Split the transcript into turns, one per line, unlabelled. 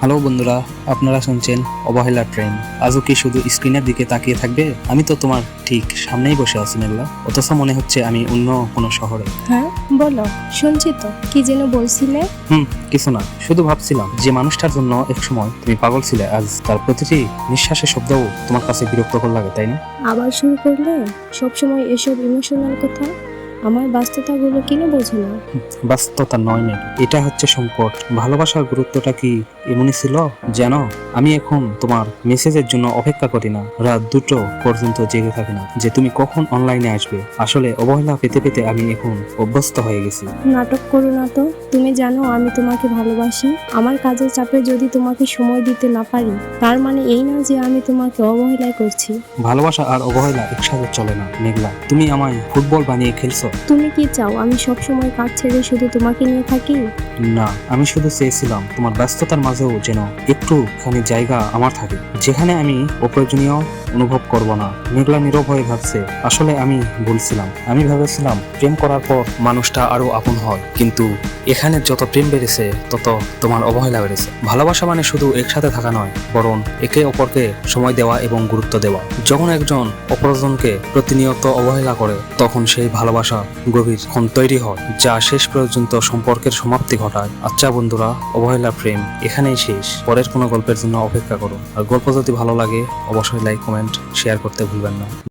Hello বন্ধুরা, আপনারা শুনছেন অবহেলা ট্রেন। আজও কি শুধু স্ক্রিনের দিকে তাকিয়ে থাকবে? আমি তো তোমার ঠিক সামনেই বসে আছি মেঘলা, অথচ মনে হচ্ছে আমি অন্য কোনো শহরে।
হ্যাঁ, বলো, শুনছি তো। কি যেন বলছিলে?
কিছু না, শুধু ভাবছিলাম যে মানুষটার জন্য একসময় তুমি পাগল ছিলে, আজ তার প্রতিটি নিঃশ্বাসের শব্দও তোমার কাছে বিরক্তকর লাগে, তাই না?
আবার শুরু করলে সবসময় এসব ইমোশনাল কথা। আমার বাস্তবতাগুলো কেন বোঝো না?
বাস্তবতা নয় মেঘ, এটা হচ্ছে সংকট। ভালোবাসার গুরুত্বটা কি এমনই ছিল? জানো, আমি এখন তোমার মেসেজের জন্য অপেক্ষা করি না, রাত 2টো পর্যন্ত জেগে থাকি না যে তুমি কখন অনলাইনে আসবে। আসলে অবহেলা পেতে পেতে আমি এখন অভ্যস্ত হয়ে গেছি।
নাটক করো না তো। তুমি জানো আমি তোমাকে ভালোবাসি। আমার কাজের চাপে যদি তোমাকে সময় দিতে না পারি, তার মানে এই না যে আমি তোমাকে অবহেলায় করছি।
ভালোবাসা আর অবহেলা একসাথে চলে না মেঘলা। তুমি আমায় ফুটবল বানিয়ে খেলছো।
তুমি কি চাও আমি সব সময় কাজ ছেড়ে শুধু তোমাকে নিয়ে থাকি?
না, আমি শুধু চেয়েছিলাম তোমার ব্যস্ততার মাঝেও যেন একটুখানি জায়গা আমার থাকে, যেখানে আমি অপ্রয়োজনীয় অনুভব করব না। মেঘলা নীরব হয়ে ভাবছে, আসলে আমি বলছিলাম, আমি ভেবেছিলাম প্রেম করার পর মানুষটা আরো আপন হয়, কিন্তু এখানে যত প্রেম বেড়েছে তত তোমার অবহেলা বেড়েছে। ভালোবাসা মানে শুধু একসাথে থাকা নয়, বরং একে অপরকে সময় দেওয়া এবং গুরুত্ব দেওয়া। যখন একজন অপরজনকে প্রতিনিয়ত অবহেলা করে, তখন সেই ভালোবাসা গভীর ক্ষণ তৈরি হয়, যা শেষ পর্যন্ত সম্পর্কের সমাপ্তি ঘটায়। আচ্ছা বন্ধুরা, অবহেলা প্রেম এখানেই শেষ। পরের কোনো গল্পের জন্য অপেক্ষা করো। আর গল্প যদি ভালো লাগে অবশ্যই লাইক, কমেন্ট, শেয়ার করতে ভুলবেন না।